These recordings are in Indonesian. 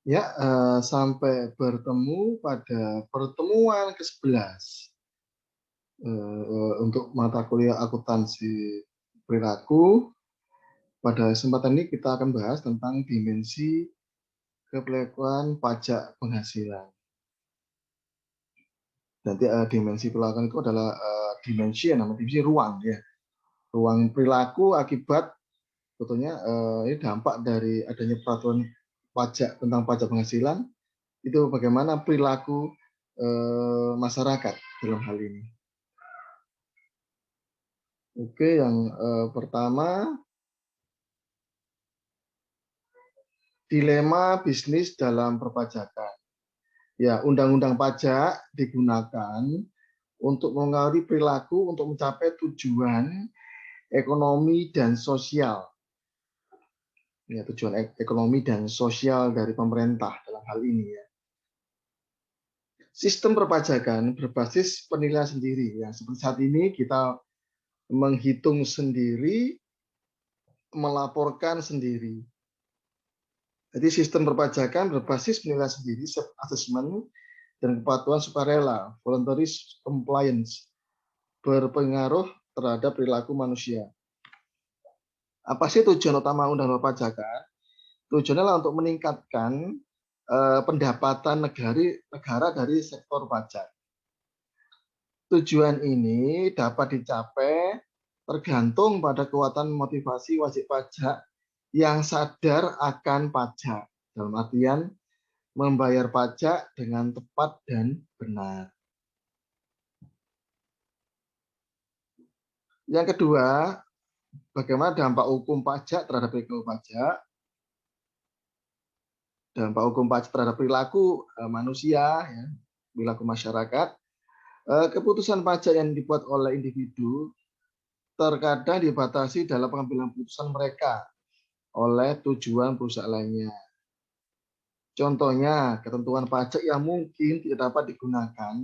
Ya, sampai bertemu pada pertemuan ke-11 untuk mata kuliah akuntansi perilaku. Pada kesempatan ini kita akan bahas tentang dimensi kepelakuan pajak penghasilan. Nanti dimensi perilaku itu adalah dimensi ruang ya. Ruang perilaku akibat sebetulnya ini dampak dari adanya peraturan pajak tentang pajak penghasilan, itu bagaimana perilaku masyarakat dalam hal ini. Oke, yang pertama, dilema bisnis dalam perpajakan. Ya, undang-undang pajak digunakan untuk mengatur perilaku untuk mencapai tujuan ekonomi dan sosial. Ya, tujuan ekonomi dan sosial dari pemerintah dalam hal ini ya. Sistem perpajakan berbasis penilaian sendiri ya. Seperti saat ini kita menghitung sendiri, melaporkan sendiri. Jadi sistem perpajakan berbasis penilaian sendiri, self-assessment, dan kepatuhan sukarela, voluntary compliance, berpengaruh terhadap perilaku manusia. Apa sih tujuan utama undang-undang perpajakan? Tujuannya adalah untuk meningkatkan pendapatan negara dari sektor pajak. Tujuan ini dapat dicapai tergantung pada kekuatan motivasi wajib pajak yang sadar akan pajak. Dalam artian membayar pajak dengan tepat dan benar. Yang kedua, bagaimana dampak hukum pajak terhadap perilaku pajak? Dampak hukum pajak terhadap perilaku manusia, ya, perilaku masyarakat. Keputusan pajak yang dibuat oleh individu terkadang dibatasi dalam pengambilan keputusan mereka oleh tujuan perusahaan lainnya. Contohnya, ketentuan pajak yang mungkin tidak dapat digunakan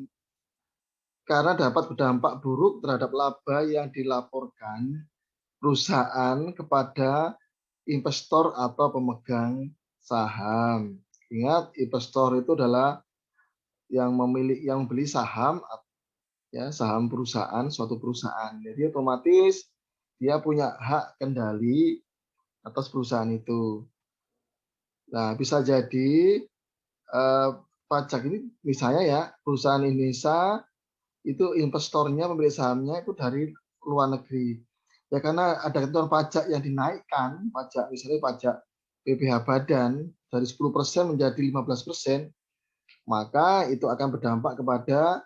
karena dapat berdampak buruk terhadap laba yang dilaporkan perusahaan kepada investor atau pemegang saham. Ingat, investor itu adalah yang beli saham, ya, saham perusahaan, suatu perusahaan. Jadi otomatis dia punya hak kendali atas perusahaan itu. Nah, bisa jadi pajak ini misalnya ya, perusahaan Indonesia itu investornya, pemilik sahamnya itu dari luar negeri. Ya karena ada ketentuan pajak yang dinaikkan, pajak misalnya pajak PPh badan dari 10% menjadi 15%, maka itu akan berdampak kepada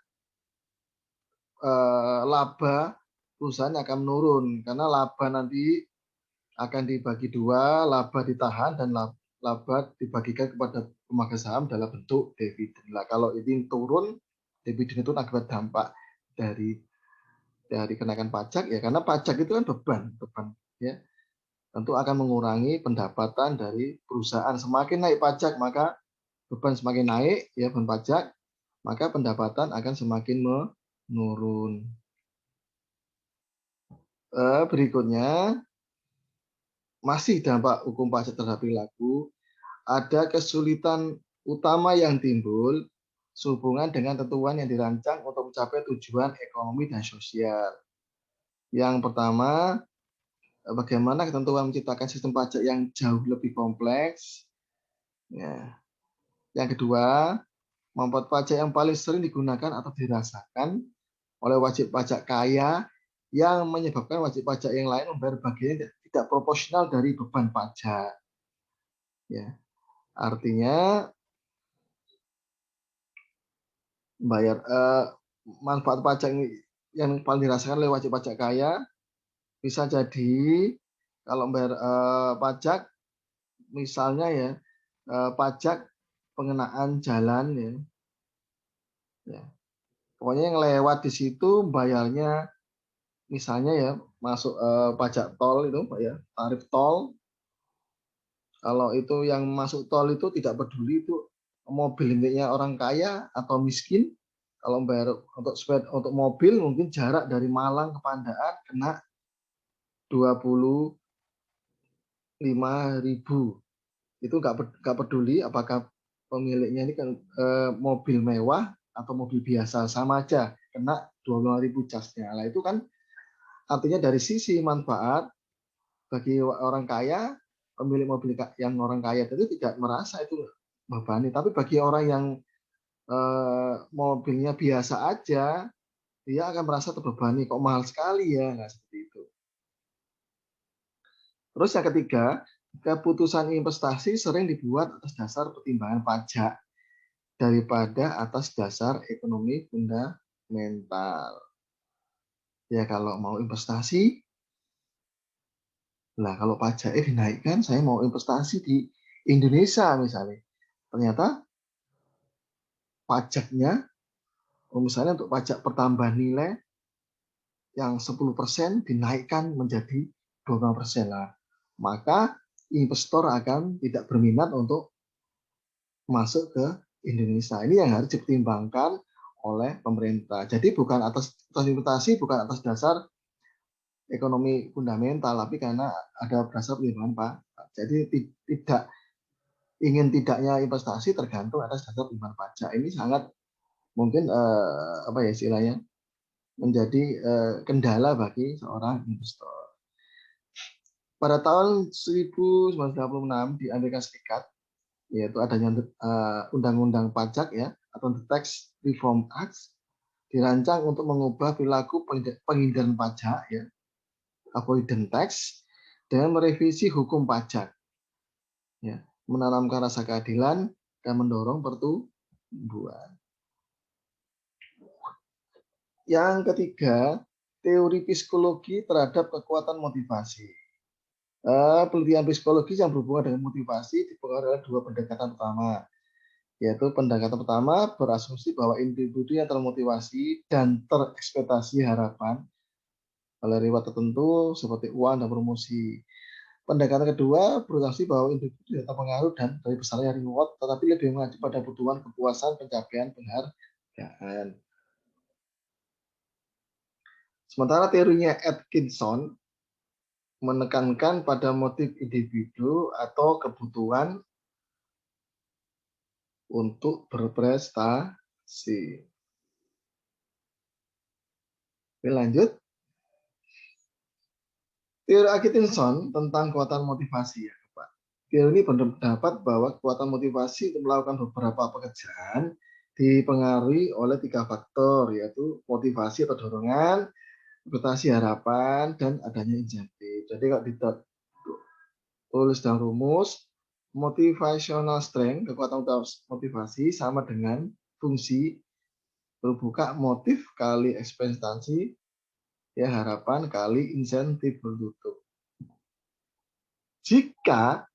laba perusahaan akan menurun karena laba nanti akan dibagi dua, laba ditahan dan laba dibagikan kepada pemegang saham dalam bentuk dividen. Nah, kalau ini turun, dividen itu akibat dampak dari kenaikan pajak ya, karena pajak itu kan beban ya, tentu akan mengurangi pendapatan dari perusahaan. Semakin naik pajak maka beban semakin naik ya, beban pajak, maka pendapatan akan semakin menurun. Berikutnya, masih dampak hukum pajak terhadap perilaku, ada kesulitan utama yang timbul sehubungan dengan ketentuan yang dirancang untuk mencapai tujuan ekonomi dan sosial. Yang pertama, bagaimana ketentuan menciptakan sistem pajak yang jauh lebih kompleks. Ya. Yang kedua, membuat pajak yang paling sering digunakan atau dirasakan oleh wajib pajak kaya yang menyebabkan wajib pajak yang lain membayar bagian tidak proporsional dari beban pajak. Ya. Artinya bayar manfaat pajak yang paling dirasakan oleh wajib pajak kaya bisa jadi kalau membayar pajak misalnya ya, pajak pengenaan jalan ya. Ya. Pokoknya yang lewat di situ bayarnya misalnya ya masuk pajak tol itu Pak ya, tarif tol. Kalau itu yang masuk tol itu tidak peduli itu mobil miliknya orang kaya atau miskin. Kalau bayar untuk mobil mungkin jarak dari Malang ke Pandaan kena 25.000. Itu nggak peduli apakah pemiliknya ini kan mobil mewah atau mobil biasa sama aja kena 25.000 casnya. Nah, itu kan artinya dari sisi manfaat bagi orang kaya, pemilik mobil yang orang kaya itu tidak merasa itu membebani, tapi bagi orang yang mobilnya biasa aja, dia akan merasa terbebani, kok mahal sekali ya, nah seperti itu. Terus yang ketiga, keputusan investasi sering dibuat atas dasar pertimbangan pajak daripada atas dasar ekonomi fundamental. Ya kalau mau investasi, lah kalau pajaknya dinaikkan, saya mau investasi di Indonesia misalnya. Ternyata pajaknya, misalnya untuk pajak pertambahan nilai yang 10% dinaikkan menjadi 20% lah. Maka investor akan tidak berminat untuk masuk ke Indonesia. Ini yang harus dipertimbangkan oleh pemerintah. Jadi bukan atas investasi, bukan atas dasar ekonomi fundamental, tapi karena ada dasar pertimbangan Pak. Jadi tidak ingin tidaknya investasi tergantung atas dasar pertimbangan pajak. Ini sangat mungkin apa ya istilahnya menjadi kendala bagi seorang investor. Pada tahun 1996 di Amerika Serikat, yaitu adanya undang-undang pajak ya atau The Tax Reform Act, dirancang untuk mengubah perilaku penghindaran pajak ya, avoidance tax, dengan merevisi hukum pajak, ya, menanamkan rasa keadilan dan mendorong pertumbuhan. Yang ketiga, teori psikologi terhadap kekuatan motivasi. Penelitian psikologi yang berhubungan dengan motivasi dipengaruhi oleh dua pendekatan utama, yaitu pendekatan pertama berasumsi bahwa individu yang termotivasi dan terekspektasi harapan oleh reward tertentu seperti uang dan promosi. Pendekatan kedua berasumsi bahwa individu tidak terpengaruh dan dari besarnya reward, tetapi lebih mengacu pada kebutuhan kepuasan pencapaian penghargaan. Sementara teorinya Atkinson menekankan pada motif individu atau kebutuhan untuk berprestasi. Oke, lanjut. Teori Atkinson tentang kekuatan motivasi ya, Pak. Teori ini berpendapat bahwa kekuatan motivasi untuk melakukan beberapa pekerjaan dipengaruhi oleh 3 faktor, yaitu motivasi atau dorongan, ekspektasi harapan, dan adanya insentif. Jadi kalau ditulis dalam rumus, motivational strength, kekuatan motivasi sama dengan fungsi berbuka motif kali ekspektasi ya harapan kali insentif bertutup. Jika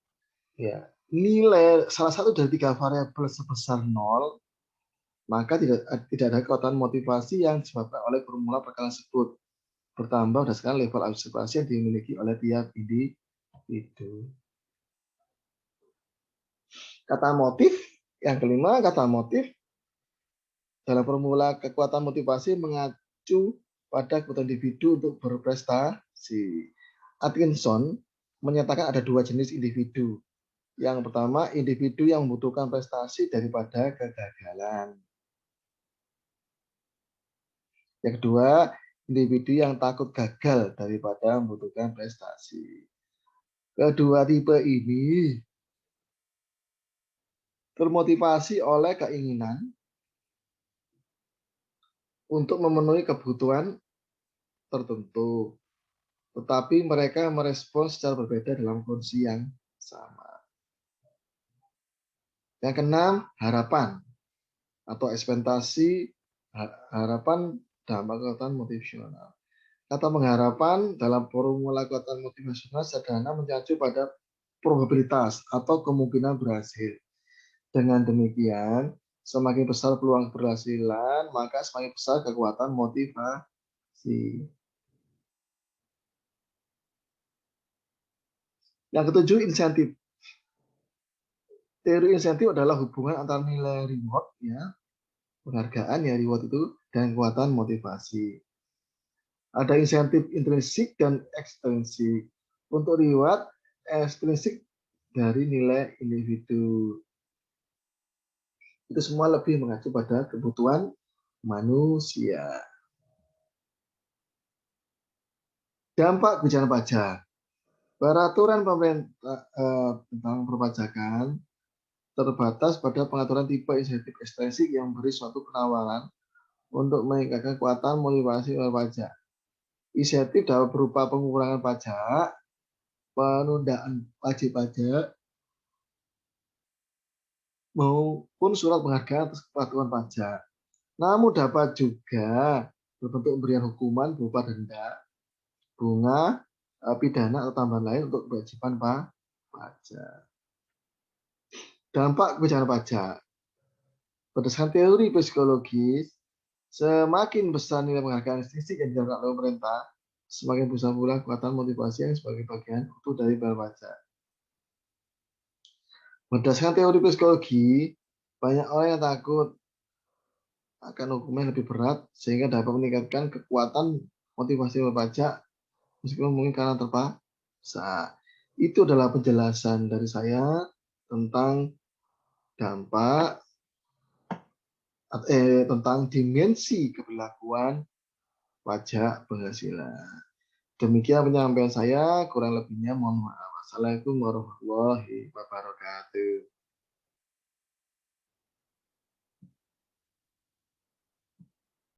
ya nilai salah satu dari 3 variabel sebesar 0, maka tidak ada kekuatan motivasi yang disebabkan oleh formula perkara tersebut bertambah berdasarkan level observasi yang dimiliki oleh tiap individu. Kata motif yang kelima, kata motif dalam formula kekuatan motivasi mengacu pada kebutuhan individu untuk berprestasi. Atkinson menyatakan ada 2 jenis individu. Yang pertama, individu yang membutuhkan prestasi daripada kegagalan. Yang kedua, individu yang takut gagal daripada membutuhkan prestasi. Kedua tipe ini termotivasi oleh keinginan untuk memenuhi kebutuhan tertentu, tetapi mereka merespons secara berbeda dalam kondisi yang sama. Yang keenam, harapan atau ekspektasi harapan dalam kekuatan motivasional. Kata pengharapan dalam formula kekuatan motivasional sederhana mengacu pada probabilitas atau kemungkinan berhasil. Dengan demikian, semakin besar peluang keberhasilan, maka semakin besar kekuatan motivasi. Yang ketujuh, insentif. Teori insentif adalah hubungan antara nilai reward, ya, penghargaan ya reward itu, dan kekuatan motivasi. Ada insentif intrinsik dan ekstrinsik. Untuk reward, ekstrinsik dari nilai individu. Itu semua lebih mengacu pada kebutuhan manusia. Dampak kebijakan pajak. Peraturan pemerintah tentang perpajakan terbatas pada pengaturan tipe insentif ekstensif yang beri suatu penawaran untuk meningkatkan kekuatan motivasi bayar pajak. Insentif dapat berupa pengurangan pajak, penundaan wajib pajak, maupun surat penghargaan atas kepatuhan pajak. Namun dapat juga berbentuk pemberian hukuman berupa denda, bunga, pidana atau tambahan lain untuk kewajiban pajak. Dampak kebijakan pajak. Berdasarkan teori psikologis, semakin besar nilai penghargaan statistik yang diterapkan oleh pemerintah, semakin besar pula kekuatan motivasi yang sebagai bagian utuh dari bayar pajak. Berdasarkan teori psikologi, banyak orang yang takut akan hukuman yang lebih berat sehingga dapat meningkatkan kekuatan motivasi bayar pajak meskipun mungkin karena terpaksa. Itu adalah penjelasan dari saya tentang dampak tentang dimensi keberlakuan pajak penghasilan. Demikian penyampaian saya, kurang lebihnya mohon maaf. Assalamualaikum warahmatullahi wabarakatuh.